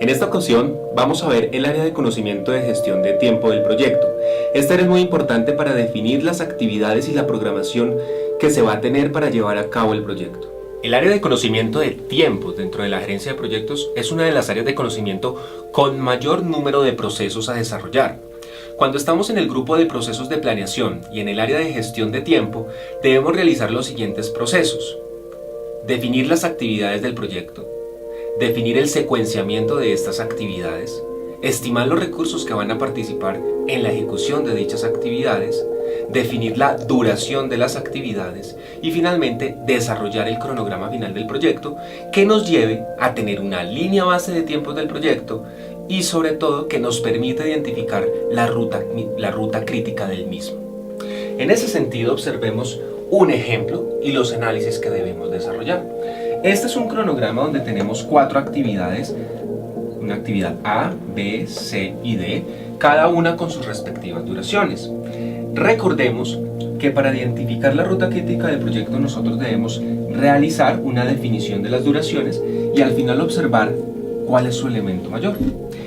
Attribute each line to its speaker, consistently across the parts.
Speaker 1: En esta ocasión vamos a ver el área de conocimiento de gestión de tiempo del proyecto. Esta área es muy importante para definir las actividades y la programación que se va a tener para llevar a cabo el proyecto. El área de conocimiento de tiempo dentro de la gerencia de proyectos es una de las áreas de conocimiento con mayor número de procesos a desarrollar. Cuando estamos en el grupo de procesos de planeación y en el área de gestión de tiempo, debemos realizar los siguientes procesos: definir las actividades del proyecto, definir el secuenciamiento de estas actividades, estimar los recursos que van a participar en la ejecución de dichas actividades, definir la duración de las actividades y finalmente desarrollar el cronograma final del proyecto que nos lleve a tener una línea base de tiempos del proyecto y sobre todo que nos permita identificar la ruta crítica del mismo. En ese sentido, observemos un ejemplo y los análisis que debemos desarrollar. Este es un cronograma donde tenemos 4 actividades, una actividad A, B, C y D, cada una con sus respectivas duraciones. Recordemos que para identificar la ruta crítica del proyecto nosotros debemos realizar una definición de las duraciones y al final observar cuál es su elemento mayor.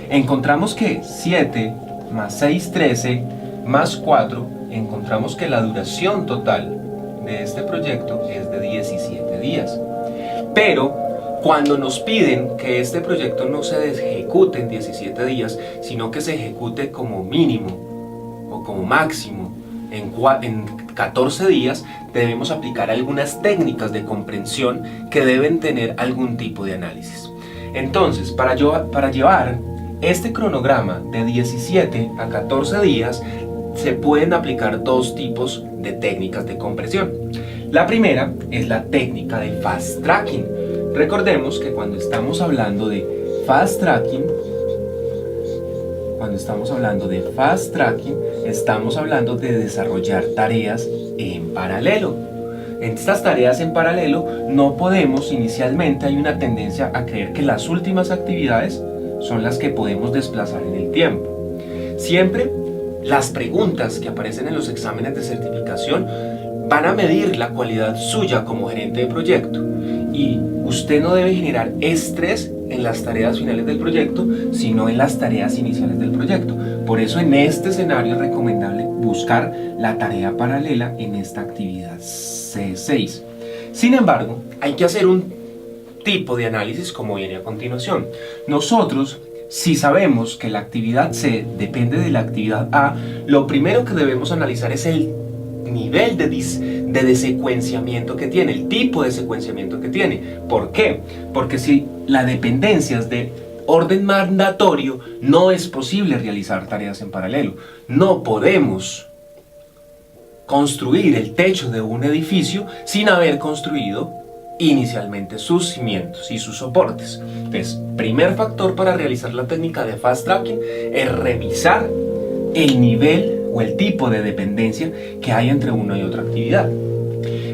Speaker 1: Encontramos que 7 más 6, 13 más 4, encontramos que la duración total de este proyecto es de 17 días. Pero cuando nos piden que este proyecto no se ejecute en 17 días, sino que se ejecute como mínimo o como máximo en 14 días, debemos aplicar algunas técnicas de comprensión que deben tener algún tipo de análisis. Entonces, para llevar este cronograma de 17 a 14 días, se pueden aplicar 2 tipos de técnicas de compresión. La primera es la técnica de fast tracking. Recordemos que cuando estamos hablando de fast tracking, estamos hablando de desarrollar tareas en paralelo. En estas tareas en paralelo no podemos, inicialmente hay una tendencia a creer que las últimas actividades son las que podemos desplazar en el tiempo. Siempre las preguntas que aparecen en los exámenes de certificación van a medir la cualidad suya como gerente de proyecto y usted no debe generar estrés en las tareas finales del proyecto, sino en las tareas iniciales del proyecto. Por eso en este escenario es recomendable buscar la tarea paralela en esta actividad C6. Sin embargo, hay que hacer un tipo de análisis como viene a continuación. Nosotros, si sabemos que la actividad C depende de la actividad A, lo primero que debemos analizar es el nivel de desecuenciamiento que tiene, el tipo de secuenciamiento que tiene. ¿Por qué? Porque si la dependencia es de orden mandatorio, no es posible realizar tareas en paralelo. No podemos construir el techo de un edificio sin haber construido inicialmente sus cimientos y sus soportes. Entonces, primer factor para realizar la técnica de fast tracking es revisar el nivel o el tipo de dependencia que hay entre una y otra actividad.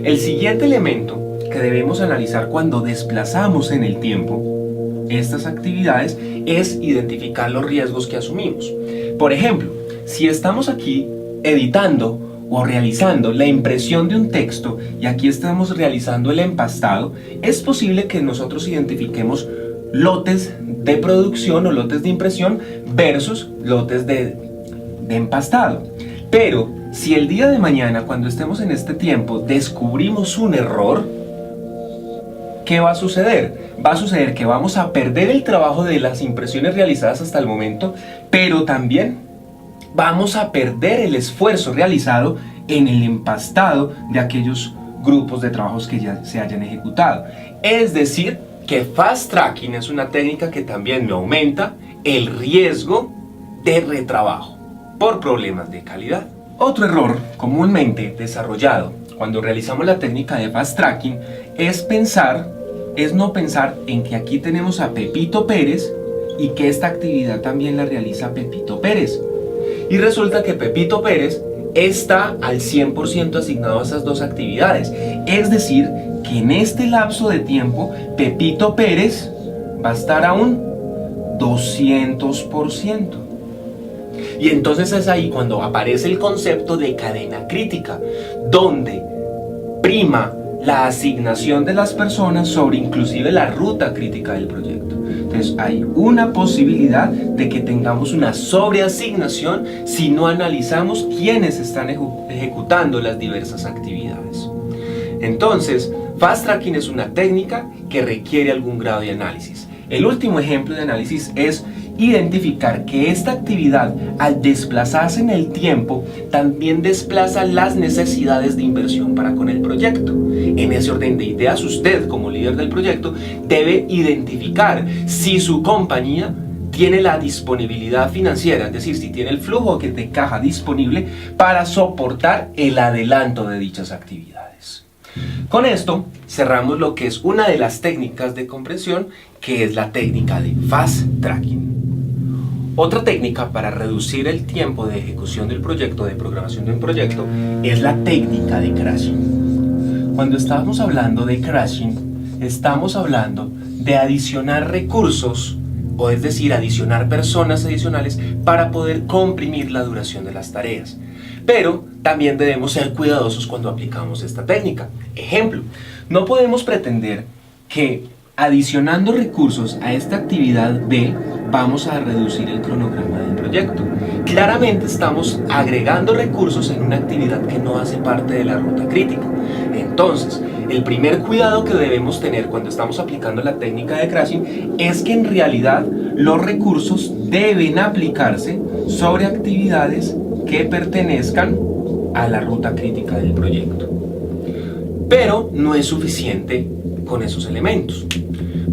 Speaker 1: El siguiente elemento que debemos analizar cuando desplazamos en el tiempo estas actividades es identificar los riesgos que asumimos. Por ejemplo, si estamos aquí editando o realizando la impresión de un texto y aquí estamos realizando el empastado, es posible que nosotros identifiquemos lotes de producción o lotes de impresión versus lotes de empastado. Pero si el día de mañana, cuando estemos en este tiempo, descubrimos un error, ¿qué va a suceder? Va a suceder que vamos a perder el trabajo de las impresiones realizadas hasta el momento, pero también vamos a perder el esfuerzo realizado en el empastado de aquellos grupos de trabajos que ya se hayan ejecutado. Es decir, que fast tracking es una técnica que también me aumenta el riesgo de retrabajo por problemas de calidad. Otro error comúnmente desarrollado cuando realizamos la técnica de fast tracking es no pensar en que aquí tenemos a Pepito Pérez y que esta actividad también la realiza Pepito Pérez. Y resulta que Pepito Pérez está al 100% asignado a esas 2 actividades. Es decir, que en este lapso de tiempo Pepito Pérez va a estar a un 200%. Y entonces es ahí cuando aparece el concepto de cadena crítica, donde prima la asignación de las personas sobre inclusive la ruta crítica del proyecto. Entonces hay una posibilidad de que tengamos una sobreasignación si no analizamos quiénes están ejecutando las diversas actividades. Entonces, Fast Tracking es una técnica que requiere algún grado de análisis. El último ejemplo de análisis es identificar que esta actividad, al desplazarse en el tiempo, también desplaza las necesidades de inversión para con el proyecto. En ese orden de ideas, usted como líder del proyecto debe identificar si su compañía tiene la disponibilidad financiera, es decir, si tiene el flujo de caja disponible para soportar el adelanto de dichas actividades. Con esto cerramos lo que es una de las técnicas de comprensión, que es la técnica de Fast Tracking. Otra técnica para reducir el tiempo de ejecución del proyecto, de programación de un proyecto, es la técnica de crashing. Cuando estamos hablando de crashing, estamos hablando de adicionar recursos, o es decir, adicionar personas adicionales para poder comprimir la duración de las tareas. Pero también debemos ser cuidadosos cuando aplicamos esta técnica. Ejemplo, no podemos pretender que adicionando recursos a esta actividad B vamos a reducir el cronograma del proyecto. Claramente estamos agregando recursos en una actividad que no hace parte de la ruta crítica. Entonces, el primer cuidado que debemos tener cuando estamos aplicando la técnica de crashing es que en realidad los recursos deben aplicarse sobre actividades que pertenezcan a la ruta crítica del proyecto. Pero no es suficiente con esos elementos.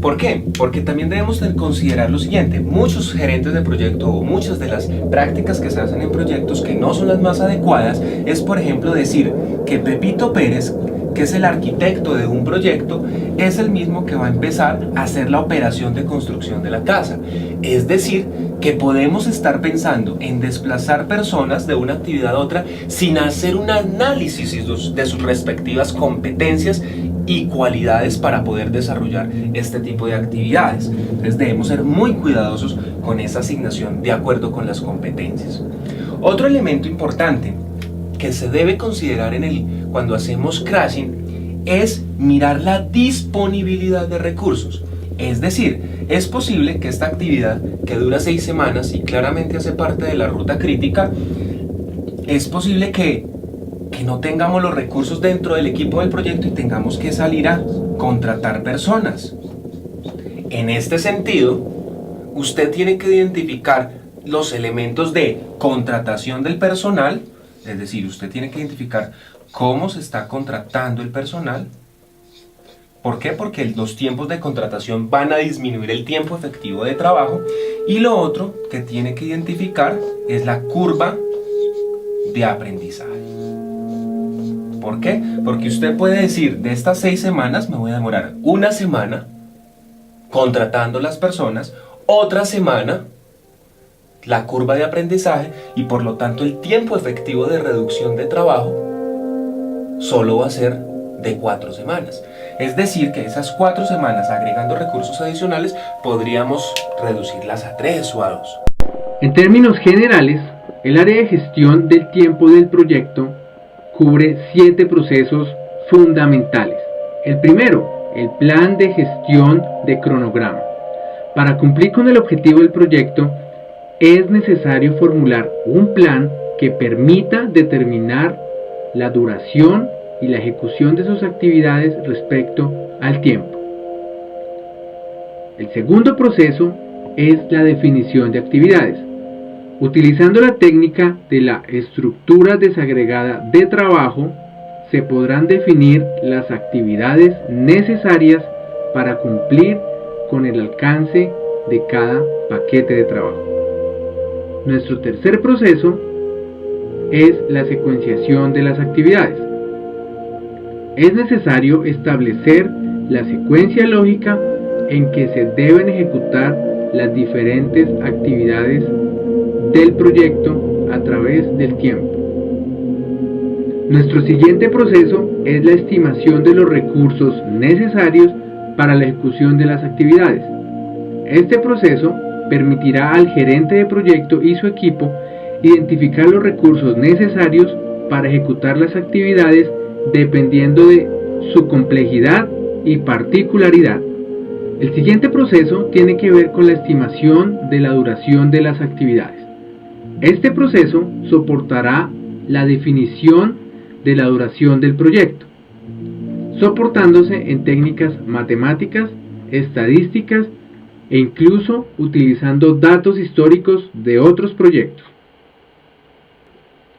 Speaker 1: ¿Por qué? Porque también debemos considerar lo siguiente: muchos gerentes de proyecto o muchas de las prácticas que se hacen en proyectos que no son las más adecuadas es, por ejemplo, decir que Pepito Pérez, que es el arquitecto de un proyecto, es el mismo que va a empezar a hacer la operación de construcción de la casa. Es decir, que podemos estar pensando en desplazar personas de una actividad a otra sin hacer un análisis de sus respectivas competencias y cualidades para poder desarrollar este tipo de actividades. Entonces debemos ser muy cuidadosos con esa asignación de acuerdo con las competencias. Otro elemento importante que se debe considerar cuando hacemos crashing es mirar la disponibilidad de recursos. Es decir, es posible que esta actividad, que dura 6 semanas y claramente hace parte de la ruta crítica, es posible que no tengamos los recursos dentro del equipo del proyecto y tengamos que salir a contratar personas. En este sentido, usted tiene que identificar los elementos de contratación del personal, es decir, usted tiene que identificar cómo se está contratando el personal. ¿Por qué? Porque los tiempos de contratación van a disminuir el tiempo efectivo de trabajo. Y lo otro que tiene que identificar es la curva de aprendizaje. ¿Por qué? Porque usted puede decir, de estas 6 semanas me voy a demorar una semana contratando las personas, otra semana la curva de aprendizaje, y por lo tanto el tiempo efectivo de reducción de trabajo solo va a ser de 4 semanas. Es decir, que esas 4 semanas, agregando recursos adicionales, podríamos reducirlas a 3 o a 2.
Speaker 2: En términos generales, el área de gestión del tiempo del proyecto cubre 7 procesos fundamentales. El primero, el plan de gestión de cronograma. Para cumplir con el objetivo del proyecto, es necesario formular un plan que permita determinar la duración y la ejecución de sus actividades respecto al tiempo. El segundo proceso es la definición de actividades. Utilizando la técnica de la estructura desagregada de trabajo, se podrán definir las actividades necesarias para cumplir con el alcance de cada paquete de trabajo. Nuestro tercer proceso es la secuenciación de las actividades. Es necesario establecer la secuencia lógica en que se deben ejecutar las diferentes actividades del proyecto a través del tiempo. Nuestro siguiente proceso es la estimación de los recursos necesarios para la ejecución de las actividades. Este proceso permitirá al gerente de proyecto y su equipo identificar los recursos necesarios para ejecutar las actividades dependiendo de su complejidad y particularidad. El siguiente proceso tiene que ver con la estimación de la duración de las actividades. Este proceso soportará la definición de la duración del proyecto, soportándose en técnicas matemáticas, estadísticas e incluso utilizando datos históricos de otros proyectos.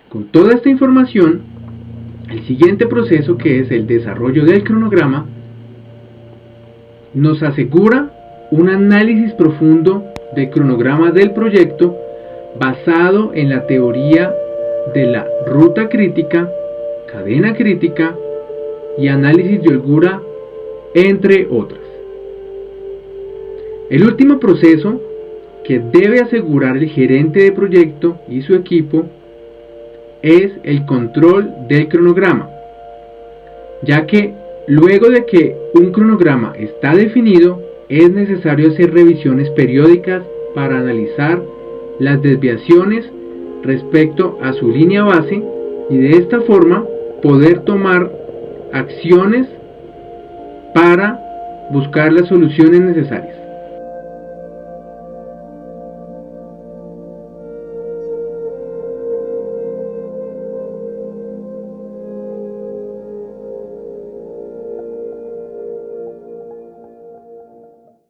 Speaker 2: Con toda esta información, el siguiente proceso, que es el desarrollo del cronograma, nos asegura un análisis profundo del cronograma del proyecto basado en la teoría de la ruta crítica, cadena crítica y análisis de holgura, entre otras. El último proceso que debe asegurar el gerente de proyecto y su equipo es el control del cronograma, ya que luego de que un cronograma está definido, es necesario hacer revisiones periódicas para analizar las desviaciones respecto a su línea base y de esta forma poder tomar acciones para buscar las soluciones necesarias.